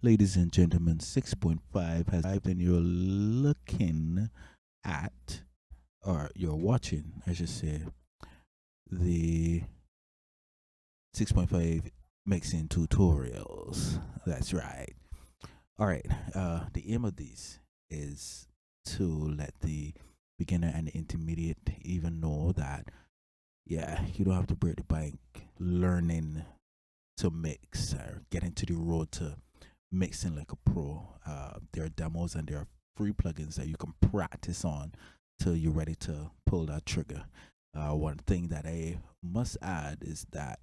Ladies and gentlemen, 6.5 has arrived, and you're looking at, or you're watching, I should say, the 6.5 mixing tutorials. That's right. All right. The aim of these is to let the beginner and the intermediate even know that, yeah, you don't have to break the bank learning to mix or get into the road to mixing like a pro. There are demos and there are free plugins that you can practice on till you're ready to pull that trigger. One thing that I must add is that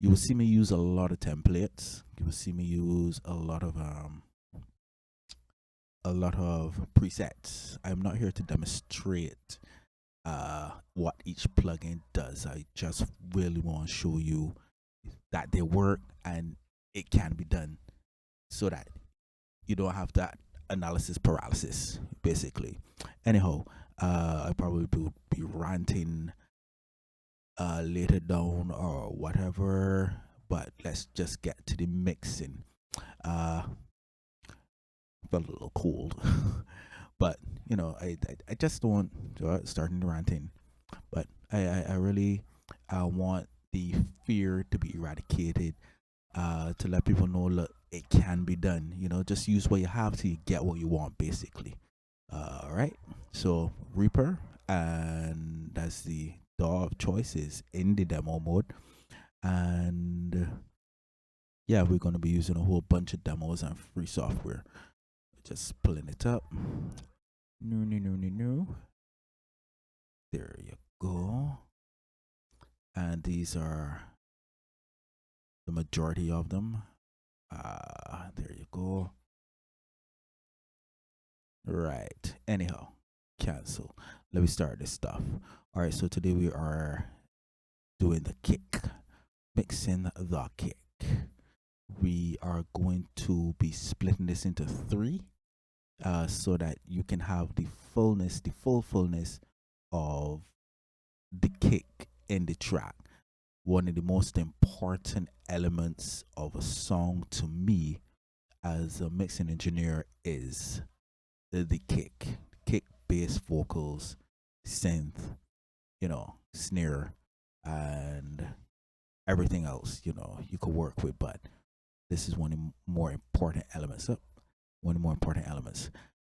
you will see me use a lot of templates. You will see me use a lot of presets. I'm not here to demonstrate what each plugin does. I just really want to show you that they work and it can be done so that you don't have that analysis paralysis, basically. Anyhow, I probably will be ranting later down or whatever, but let's just get to the mixing. Felt a little cold, but I just don't starting ranting, but I really want the fear to be eradicated, to let people know, look, it can be done. Just use what you have till you get what you want, basically. All right. So Reaper, and that's the DAW of choices in the demo mode, and yeah, we're going to be using a whole bunch of demos and free software. Just pulling it up. No. There you go. And these are the majority of them. There you go. Right. Anyhow, cancel. Let me start this stuff. All right. So today we are doing the kick, mixing the kick. We are going to be splitting this into three, so that you can have the full fullness of the kick in the track. One of the most important elements of a song to me as a mixing engineer is the kick, bass, vocals, synth, snare, and everything else, you could work with. But this is one of the more important elements.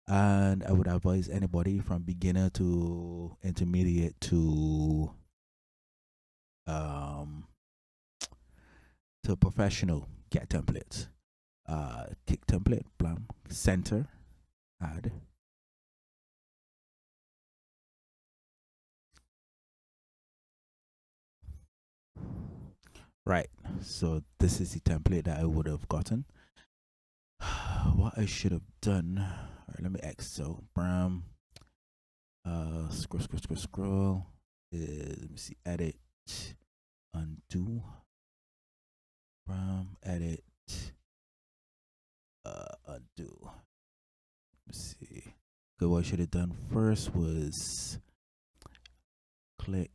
And I would advise anybody from beginner to intermediate to professional, get templates. Kick template, blam, center, add. Right. So this is the template that I would have gotten. What I should have done. All right, let me exit. So bram. Scroll. Let me see. Edit. Undo. Bram. Edit. Undo. Let's see. Okay, what I should have done first was click,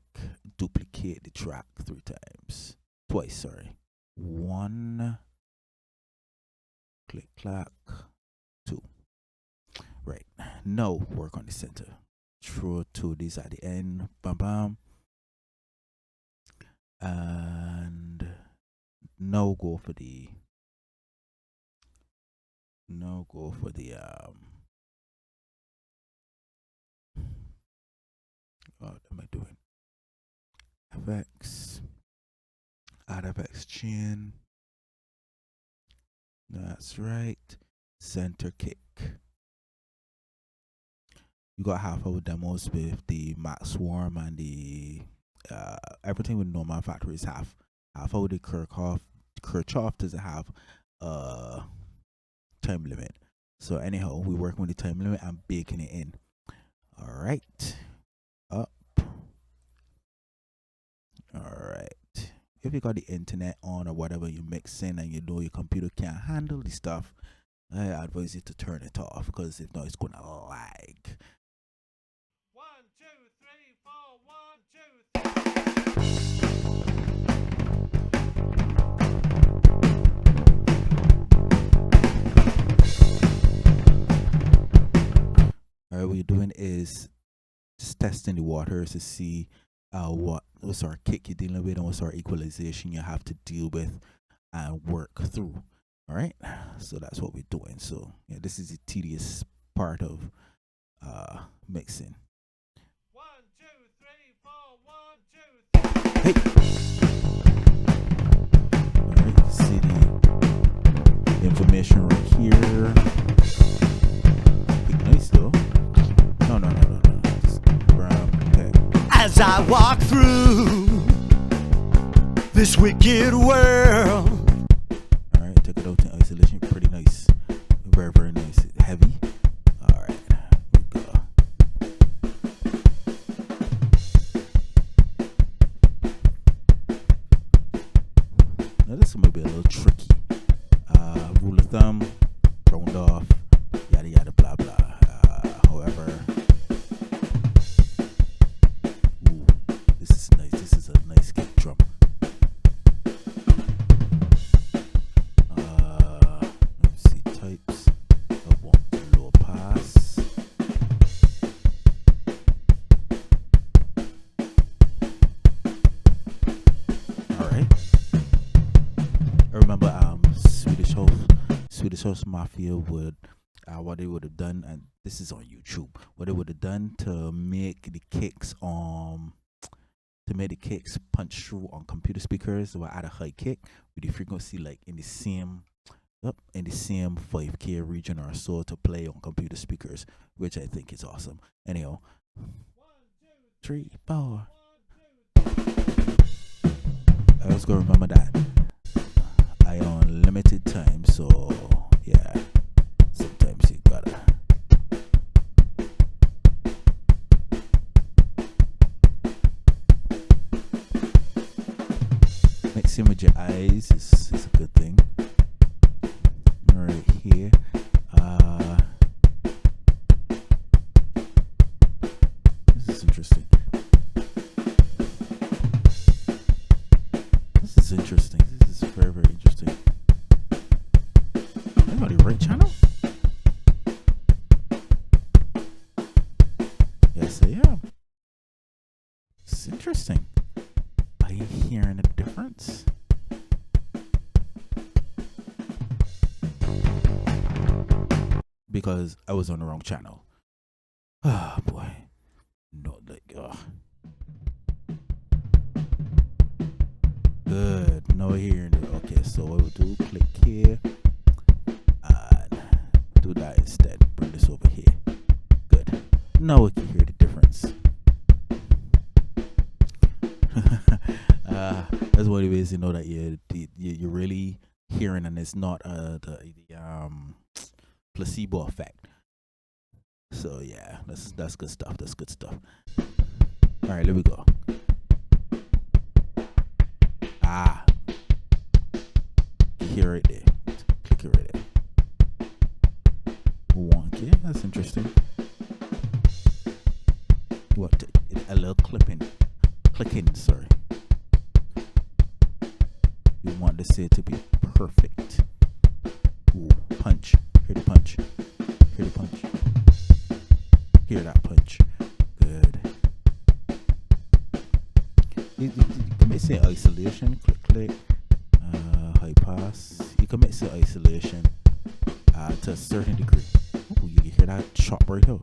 duplicate the track twice, sorry. One, click, clack, two. Right, now work on the center. Throw two of these at the end, bam bam. And now go for the what am I doing? FX, add FX chain. That's right. Center kick. You got half of the demos with the Max Swarm and the everything with normal factory is half. Half of the Kirchhoff doesn't have a time limit. So anyhow, we're working with the time limit and baking it in. All right. Up. All right. If you got the internet on or whatever you're mixing and you know your computer can't handle the stuff, I advise you to turn it off, because if not, it's gonna lag. 1, 2, 3, 4, 1, 2, 3. is just testing the waters to see what sort of kick you're dealing with and what sort of equalization you have to deal with and work through. All right, so that's what we're doing. So yeah, this is the tedious part of mixing. 1, 2, 3, 4, 1, 2, 3. Hey, all right, you can see the information right here. Big nice though. No. Just brown. Okay. As I walk through this wicked world, All right, take it out in isolation. Pretty nice. Very, very nice. Heavy. All right. Here we go. Now this might be a little tricky. Rule of thumb, round off, yada yada blah blah. However, ooh, this is nice. This is a nice kick drum. Let's see types. I want the low pass. All right. I remember Swedish House Mafia would what they would have done, and this is on YouTube. What they would have done to make the kicks punch through on computer speakers, they would add a high kick with the frequency like in the same 5K region or so to play on computer speakers, which I think is awesome. Anyhow, 3, 4. I was gonna remember that. I on limited time, so yeah. Sometimes you gotta. Mixing with your eyes is a good thing. Right here. This is interesting. This is very, very interesting. Am I on the right channel? Yes, I am. It's interesting. Are you hearing a difference? Because I was on the wrong channel. Ah, boy. Not like, Good. No hearing it. Okay, so what we'll do, click here and do that instead. Bring this over here. Good. Now we can hear the difference. That's one of the ways you know that you're really hearing, and it's not the placebo effect. So yeah, that's good stuff. That's good stuff. All right, there we go. You hear it there. Click it right there. Okay, that's interesting. What? A little clicking. Sorry. You want the set to be perfect. Ooh, punch. Hear the punch. Hear the punch. Hear that punch. Good. You can mix it isolation. Click. High pass. You can mix it isolation to a certain degree. Ooh, you can hear that chop right here.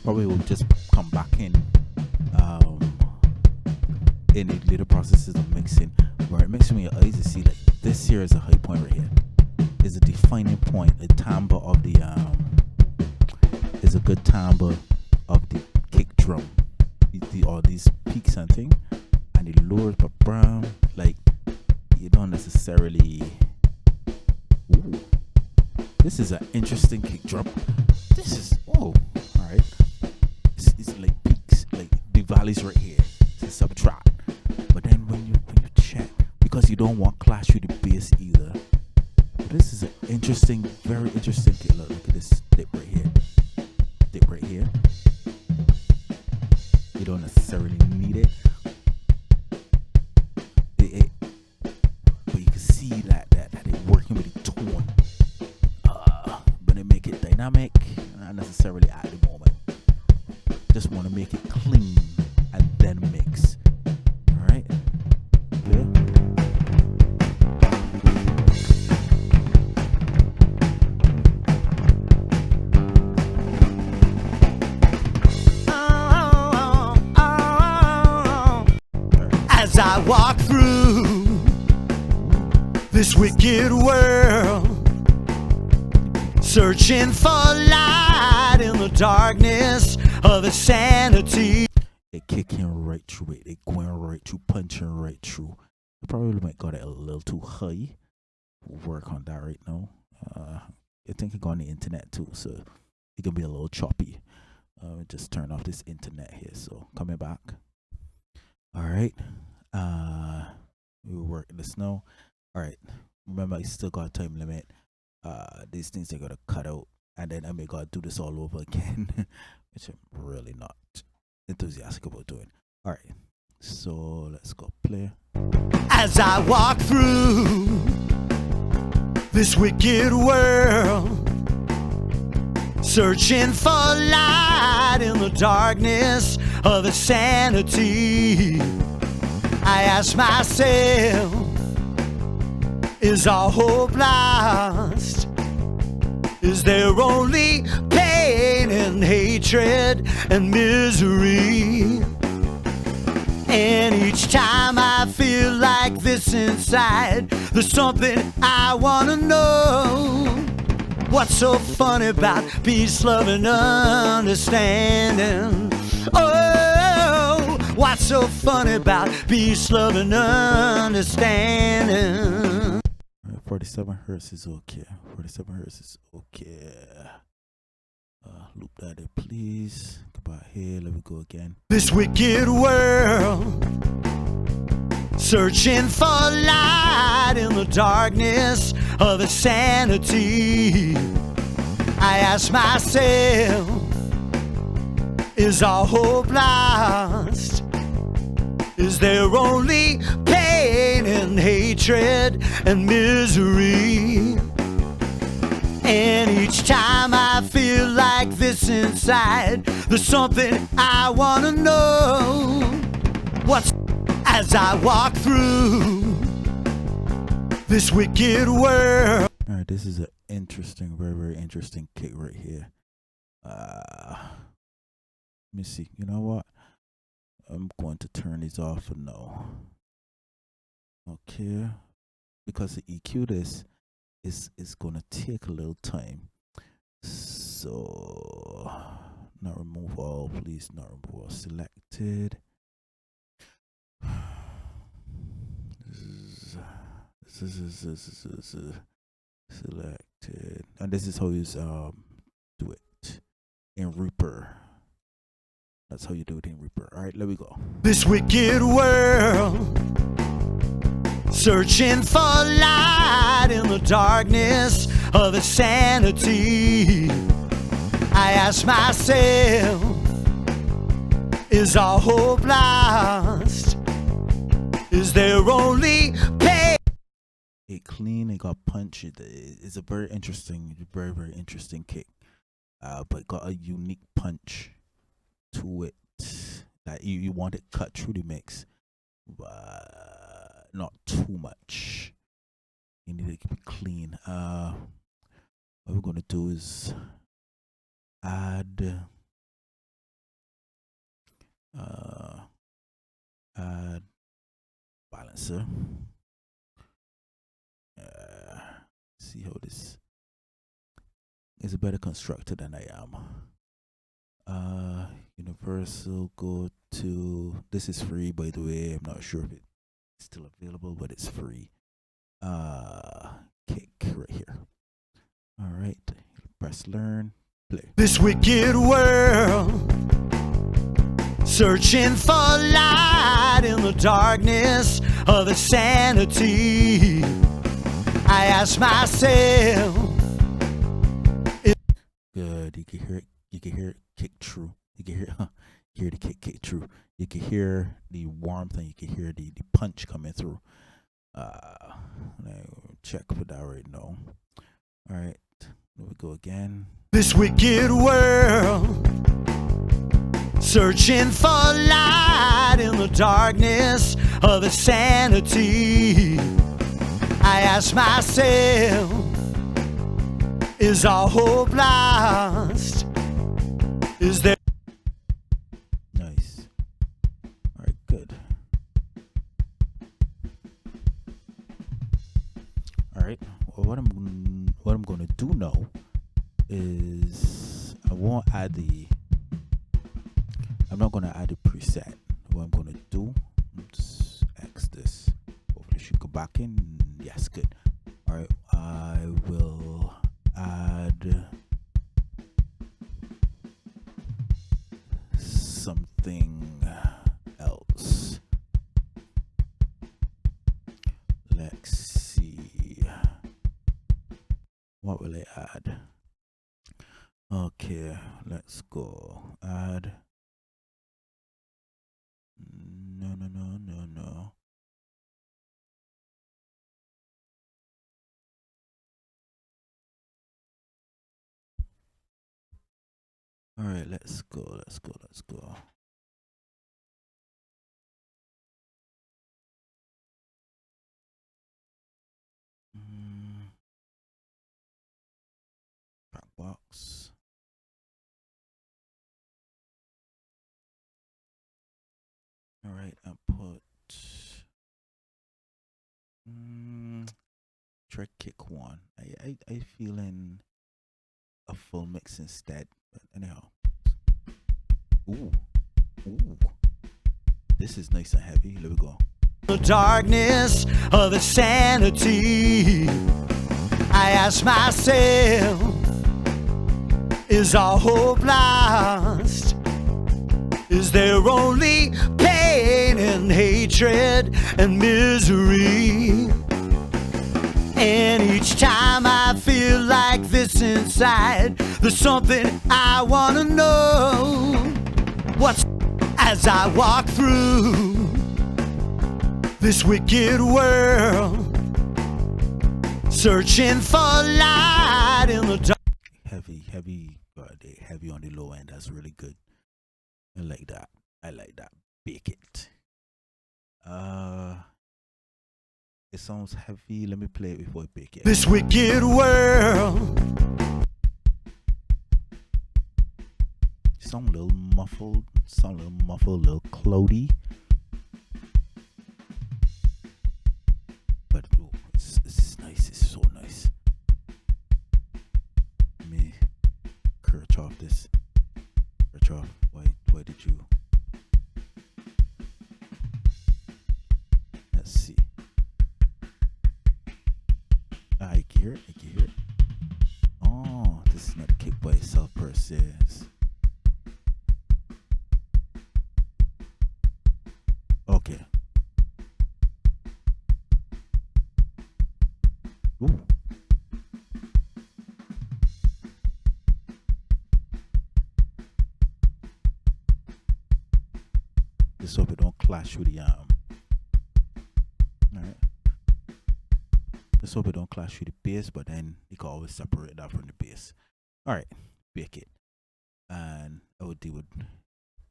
Probably will just come back in the later processes of mixing, where it mixes with your eyes to see like this here is a high point right here. Is a defining point, a timbre of the is a good timbre of the kick drum. All these peaks and thing, and the lowers but brown, like you don't necessarily. Ooh, this is an interesting kick drum. This is alright. It's like peaks, like the valleys right here to subtract. But then when you check, because you don't want clash with the bass either. This is an interesting, very interesting kick. Look at this dip right here. Dip right here. You don't necessarily need it. But you can see that they're working with the tone. But they make it dynamic. dynamic, not necessarily at the moment. Just want to make it clean and then mix. All right. Yeah. As I walk through this wicked world, searching for light in the darkness of insanity. It kicking right through it. It going right through, punching right through. I probably might got it a little too high. Work on that right now. I think it got on the internet too, so it can be a little choppy. Just turn off this internet here. So coming back. All right. We were working the snow. All right. Remember, I still got a time limit. These things they gotta cut out, and then I may gotta do this all over again, which I'm really not enthusiastic about doing. All right. So let's go play. As I walk through this wicked world, searching for light in the darkness of insanity, I ask myself, is our hope lost? Is there only pain and hatred and misery? And each time I feel like this inside, there's something I wanna know. What's so funny about peace, love, and understanding? Oh, what's so funny about peace, love, and understanding? 47 hertz is okay. 47 hertz is okay. Loop that in, please. Go back here. Let me go again. This wicked world, searching for light in the darkness of insanity, I ask myself, is our hope lost? Is there only pain and hatred and misery? And each time I feel like this inside, there's something I wanna know. What's as I walk through this wicked world? All right, this is an interesting, very, very interesting kick right here. Let me see. You know what? I'm going to turn these off for now. Okay, because the EQ this is gonna take a little time. So, not remove all, please. Not remove all. Selected. This is selected, and this is how you do it in Reaper. That's how you do it in Reaper. All right, let me go. This wicked world, searching for light in the darkness of insanity, I ask myself, is our hope lost? Is there only pain? It clean, it got punch. It's a very interesting, very, very interesting kick. But got a unique punch to it that you want it cut through the mix, but not too much. You need it to be clean. What we're gonna do is add balancer. See how this is a better constructor than I am. Universal, go to, this is free by the way. I'm not sure if it's still available, but it's free. Kick right here. All right, press learn, play. This wicked world, searching for light in the darkness of insanity, I ask myself. Good, you can hear it. You can hear it kick through. You can hear the kick through. You can hear the warmth, and you can hear the punch coming through. Check for that right now. All right, let me go again. this wicked world, searching for light in the darkness of insanity. I ask myself, is our hope lost? Is there Nice. All right, good. All right. Well, what I'm going to do now is I'm not going to add the preset. What I'm going to do, let's X this. Hopefully, it should go back in. Yes, good. All right. I will add something else. Let's see. What will I add? Okay, let's go. Add. No. All right, let's go. Track box. All right, I put track kick one. I feeling a full mix instead. But anyhow. Ooh. This is nice and heavy. Let me go. the darkness of insanity? I ask myself, is our hope lost? Is there only pain and hatred and misery? And each time I feel like this inside, there's something I wanna know. What's as I walk through this wicked world, searching for light in the dark. Heavy on the low end. That's really good. I like that. Bake it. It sounds heavy. Let me play it before I bake it. This wicked world. Sound a little muffled. A little cloudy. But ooh, it's nice. It's so nice. Let me curch off this. Curch off. Why did you? Let's see. I can hear it. Oh, this is not a kick by itself per se. Okay. Ooh. Just hope it don't clash with the Alright. Just hope it don't clash with the bass, but then you can always separate that from the bass. Alright, bake it. And I would deal with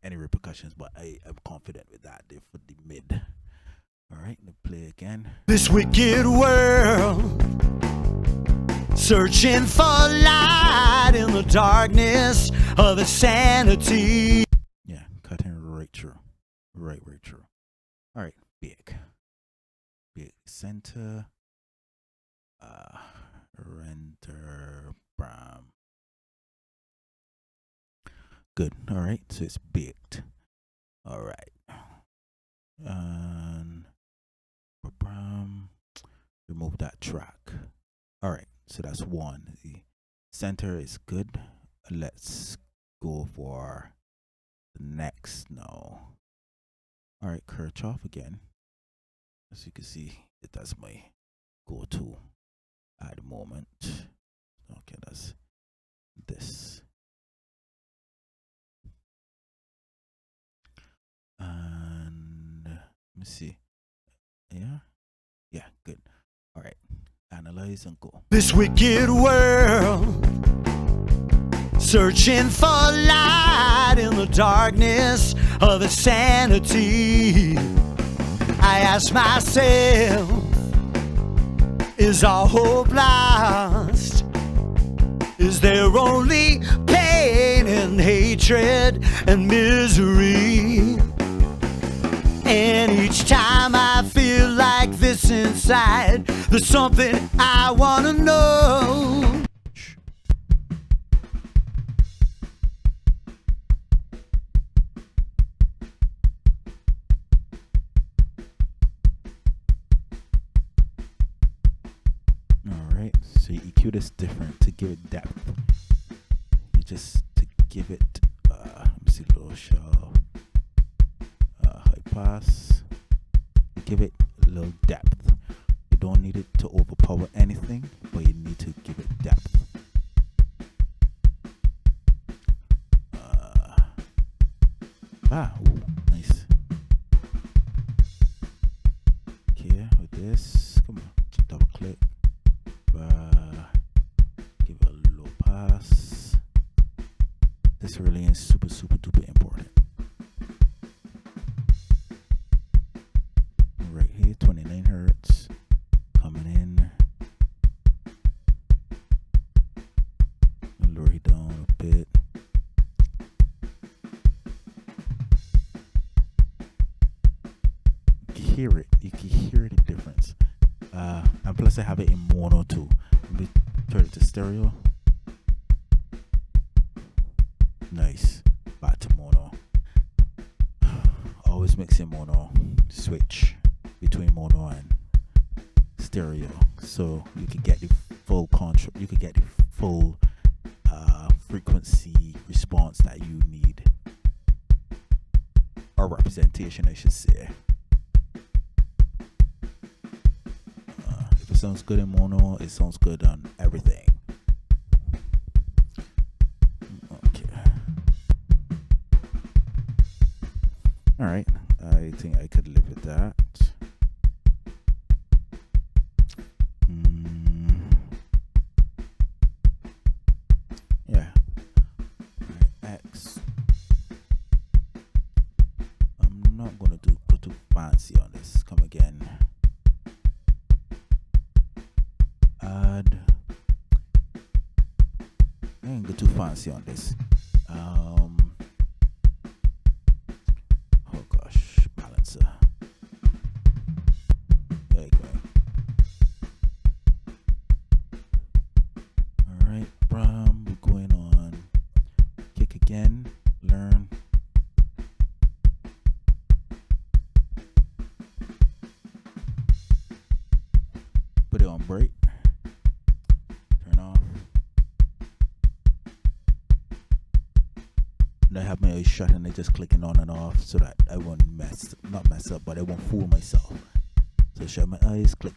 any repercussions, but I am confident with that. They for the mid. Alright, let's play again. This wicked world, searching for light in the darkness of insanity. Yeah, cutting right through. Right through. Alright, big center. Render Bram. Good. Alright, so it's baked. Alright. And remove that track. Alright, so that's one. The center is good. Let's go for the next now. Alright, Kirchhoff again. As you can see, that's my go-to at the moment. Okay, that's this. And let me see. Yeah, good. All right, analyze and go. This wicked world, searching for light in the darkness of insanity. I ask myself, is all hope lost? Is there only pain and hatred and misery? And each time I feel like this inside, there's something I wanna know. Alright, so you EQ this different to give it depth. You just to give it let me see, low shelf, high pass. You give it a little depth. You don't need it to overpower anything, but you need to give it depth. Ooh, nice. Okay, with this, come on, double click. Give it a low pass. This really is super duper important. Right here, 29 hertz coming in. Lower it down a bit. You can hear the difference. And plus I have it in mono too. Let me turn it to stereo. Nice. Back to mono. Always mix in mono. Switch between mono and stereo, so you can get the full control. You can get the full frequency response that you need, or representation, I should say. If it sounds good in mono, it sounds good on everything. Okay. Alright, I think I could live with that. Yeah. Alright, X. I'm not gonna go too fancy on this. Come again. Add. I ain't go too fancy on this. Oh gosh, balancer. There you go. Alright, we're going on kick again. Learn. Put it on break. Turn off. And I have my eyes shut and I just clicking on and off so that I won't not mess up, but I won't fool myself. So shut my eyes, click.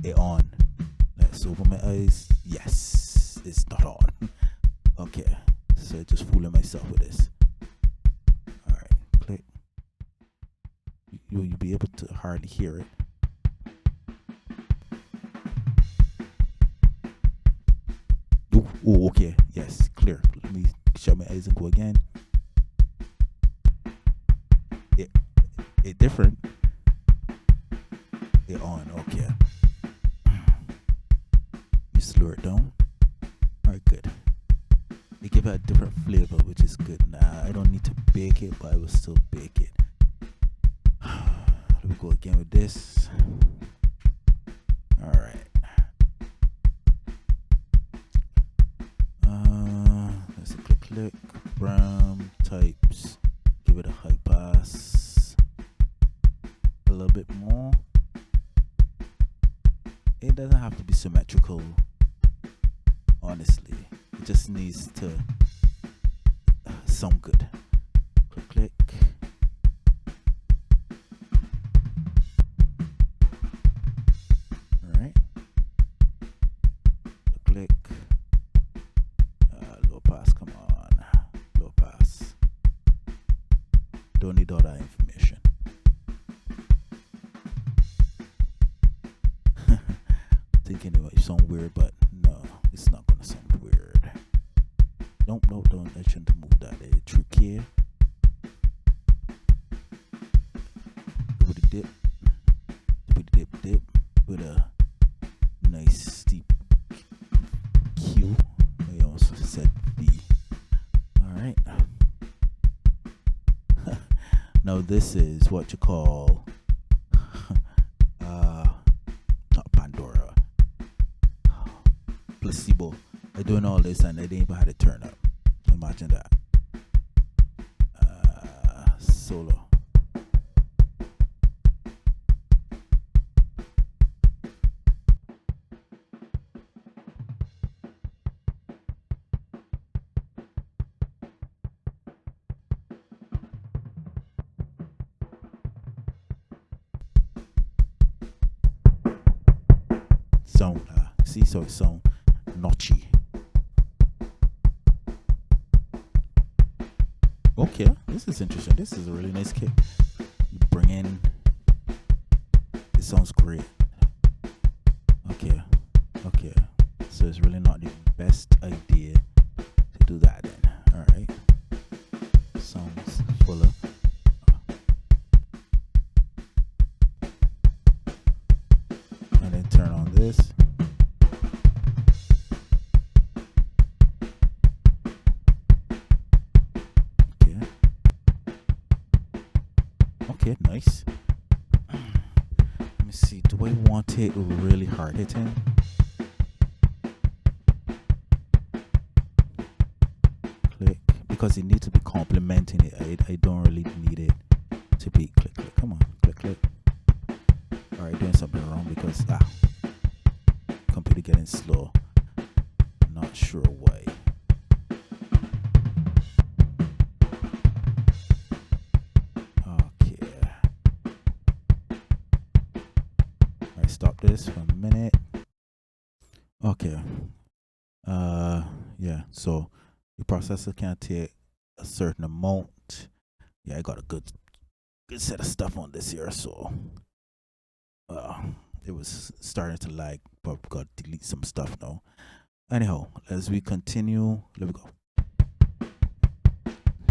It on. Let's open my eyes. Yes, it's not on. Okay, so just fooling myself with this. Alright, click. You'll be able to hardly hear it. Oh, okay. Yes, clear. Let me shut my eyes and go again. It different. It on. Okay. You slow it down. Alright, good. They give it a different flavor, which is good. Nah, I don't need to bake it, but I will still bake it. Let me go again with this. Alright. Let's click. Brown types. Give it a high pass. A little bit more. It doesn't have to be symmetrical. Honestly, it just needs to sound good. Click. Alright. Click. Low pass, come on. Low pass. Don't need all that information. I think thinking it might sound weird, but no, it's not gonna sound weird. Don't. I shouldn't move that. Trick here. With a dip. Dip. With a nice steep Q. I also said B. Alright. Now this is what you call not Pandora. Placebo. They're doing all this and they didn't even have to turn up. Imagine that. Solo. Sound, see, so it sound notchy. Okay, this is interesting. This is a really nice kick. You bring in. It sounds great. Okay. So it's really not the best idea to do that then. All right. Sounds fuller. And then turn on this. Okay, nice. Let me see. Do I want it really hard hitting? Click. Because it needs to be complementing it. I don't really need it to be click. Come on. Click. Alright, doing something wrong because computer getting slow. Not sure why. Stop this for a minute. Okay. Yeah, so the processor can take a certain amount. Yeah, I got a good set of stuff on this here, so it was starting to lag, but I've got to delete some stuff now. Anyhow, as we continue, let me go.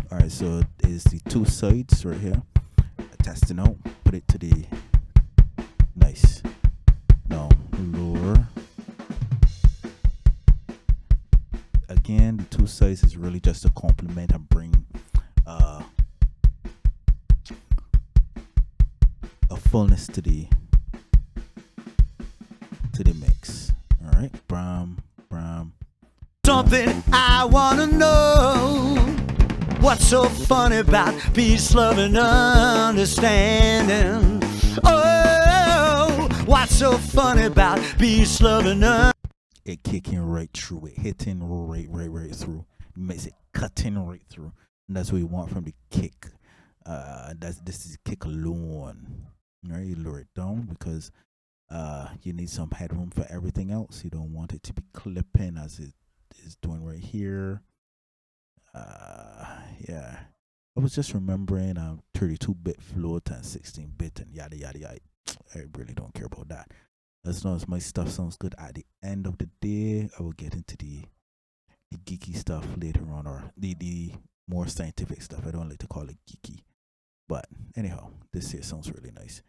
Alright, so there's the two sides right here. Testing out, put it to the nice. Now lower. Again, the two sides is really just to complement and bring a fullness to the mix. All right, bram. Something I wanna know. What's so funny about peace, love, and understanding? Oh, what's so funny about peace, love, and it kicking right through it, hitting right through. It makes it cutting right through. And that's what you want from the kick. This is kick alone. Right, you lower it down because you need some headroom for everything else. You don't want it to be clipping as it is doing right here. Yeah, I was just remembering 32-bit float and 16-bit and yada yada yada. I really don't care about that. As long as my stuff sounds good at the end of the day, I will get into the geeky stuff later on, or the more scientific stuff. I don't like to call it geeky, but anyhow, this here sounds really nice.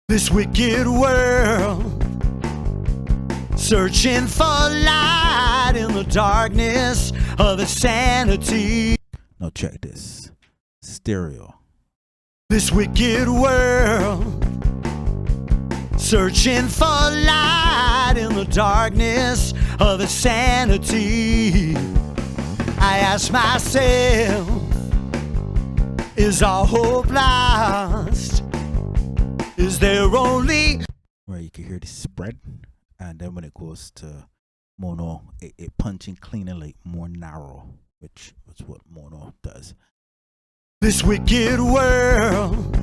This wicked world, searching for light in the darkness of insanity. Now check this. Stereo. This wicked world, searching for light in the darkness of insanity. I ask myself, is our hope lost? Is there only... Where you can hear the spread, and then when it goes to mono, it punching cleaner, like more narrow, which is what mono does. This wicked world.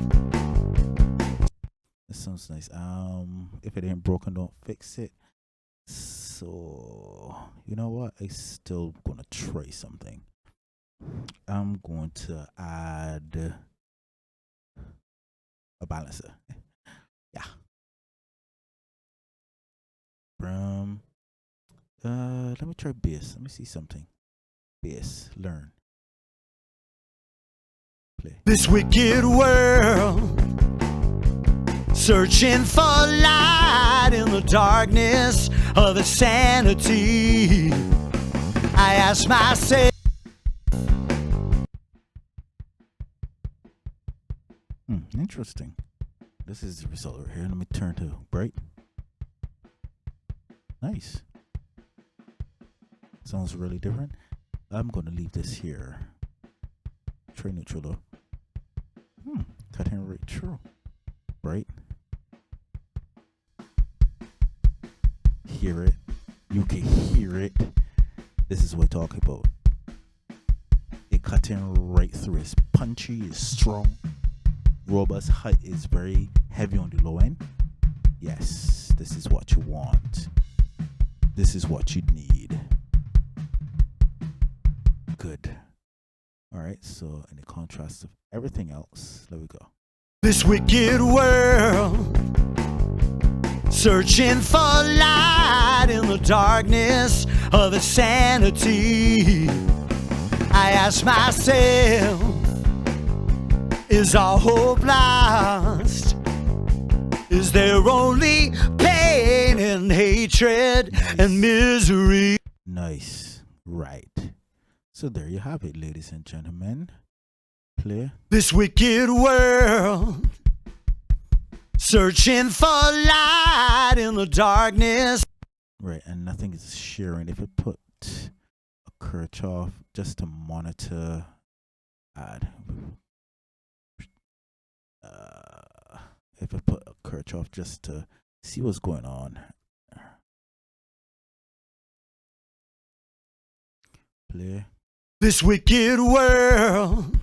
This sounds nice. If it ain't broken, don't fix it. So you know what? I still gonna try something. I'm going to add a balancer. Yeah. Let me try bass. Let me see something. Bass, learn, play. This wicked world, searching for light in the darkness of insanity. I ask myself, Interesting. This is the result right here. Let me turn to bright. Nice. Sounds really different. I'm gonna leave this here. Tray neutral though. Cutting right through. Right. Hear it. You can hear it. This is what we're talking about. It cutting right through. It's punchy. It's strong. Robust. Height is very heavy on the low end. Yes, this is what you want. This is what you need. Good. All right. So, in the contrast of everything else, there we go. this wicked world, searching for light in the darkness of insanity. I ask myself, is our hope lost? Is there only pain and hatred and misery? Nice. Right. So there you have it, ladies and gentlemen. Play. This wicked world, searching for light in the darkness. Right, and nothing is sharing. If it put a Kirchhoff just to monitor, add. If I put a Kirchhoff just to see what's going on. Play. This wicked world,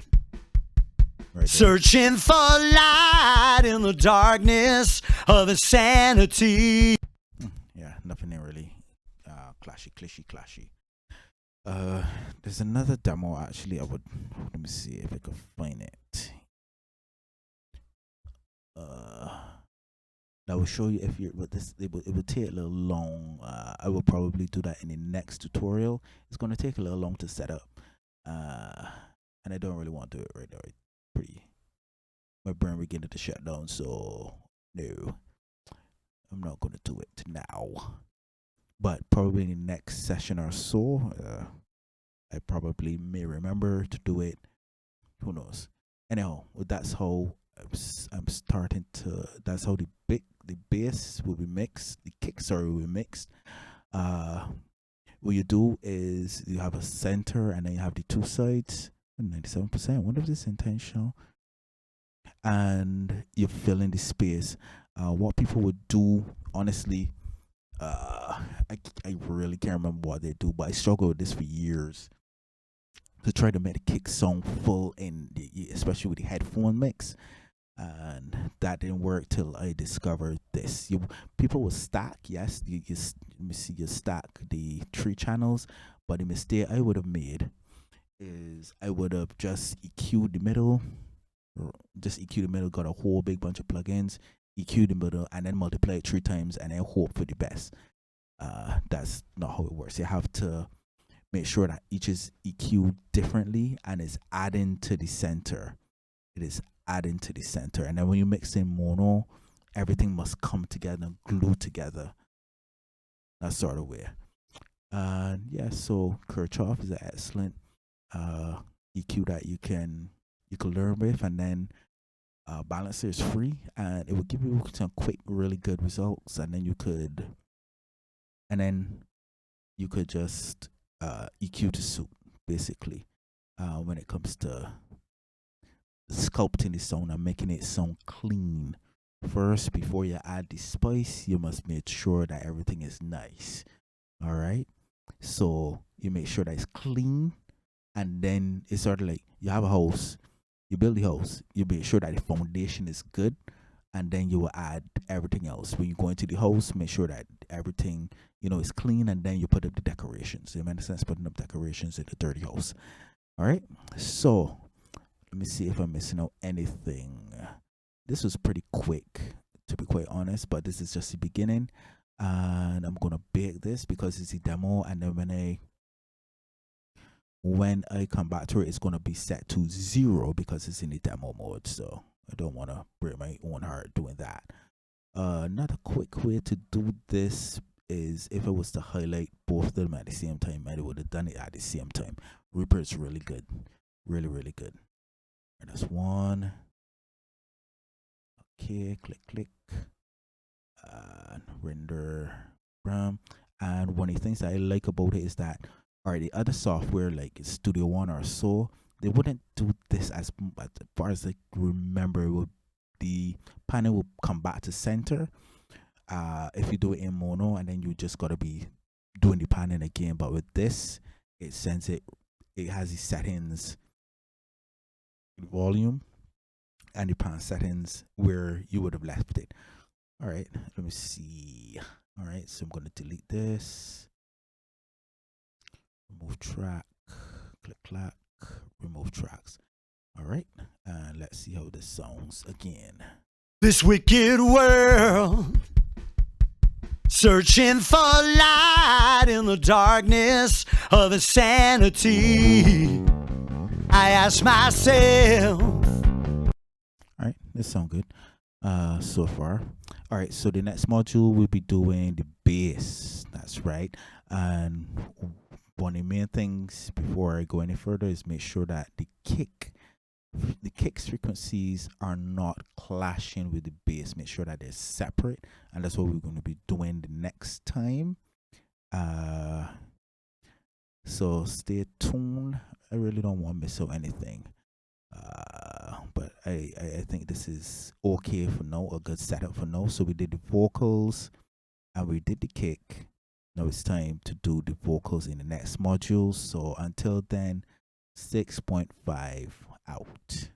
Right there. searching for light in the darkness of insanity. Yeah, nothing there really clashy. There's another demo actually. Let me see if I can find it. That will show you if you're, but this it will take a little long. I will probably do that in the next tutorial. It's gonna take a little long to set up, and I don't really want to do it right now. It's pretty, my brain beginning to shut down. So no, I'm not gonna do it now. But probably in the next session or so, I probably may remember to do it. Who knows? Anyhow, well, that's how I'm starting to. That's how the bass will be mixed. The kick, sorry, will be mixed. What you do is you have a center and then you have the two sides. 97%. I wonder if this is intentional. And you fill in the space. What people would do, honestly, I really can't remember what they do, but I struggled with this for years to try to make the kick sound full in especially with the headphone mix, and that didn't work till I discovered this. People will stack, yes, you stack the 3 channels, but the mistake I would have made is I would have just EQ'd the middle, got a whole big bunch of plugins, EQ the middle, and then multiply it 3 times and then hope for the best. That's not how it works. You have to make sure that each is EQ'd differently and is adding to the center. It is adding to the center, and then when you mix in mono, everything must come together and glue together. That sort of way. Yeah, so Kirchhoff is an excellent EQ that you can learn with, and then Balancer is free, and it will give you some quick, really good results, and then you could just EQ to suit, basically, when it comes to sculpting the sound and making it sound clean. First, before you add the spice, you must make sure that everything is nice. All right, so you make sure that it's clean, and then it's sort of like you have a house, you build the house, you make sure that the foundation is good, and then you will add everything else. When you go into the house, make sure that everything is clean, and then you put up the decorations. It makes sense putting up decorations in a dirty house. All right, so let me see if I'm missing out anything. This was pretty quick, to be quite honest, but this is just the beginning. and I'm gonna bake this because it's a demo, and then when I come back to it, it's gonna be set to 0 because it's in the demo mode. So I don't want to break my own heart doing that. Another quick way to do this is if I was to highlight both of them at the same time, I would have done it at the same time. Reaper is really good, really good. And that's one. Okay, click, and render RAM. And one of the things that I like about it is that, the other software like Studio One or so, they wouldn't do this as far as I remember. The panel will come back to center if you do it in mono, and then you just gotta be doing the panning again. But with this, it sends it has the settings, volume, and the pan settings where you would have left it. All right, let me see. All right, so I'm gonna delete this, remove track, clack, remove tracks. All right, and let's see how this sounds again. This wicked world, searching for light in the darkness of insanity. I ask myself. All right, this sounds good so far. All right, so the next module we'll be doing the bass. That's right. And one of the main things before I go any further is make sure that the kick's frequencies are not clashing with the bass. Make sure that they're separate, and that's what we're going to be doing the next time. So stay tuned. I really don't want to miss out anything, but I think this is okay for now, a good setup for now. So we did the vocals and we did the kick. Now it's time to do the vocals in the next module. So until then, 6.5 out.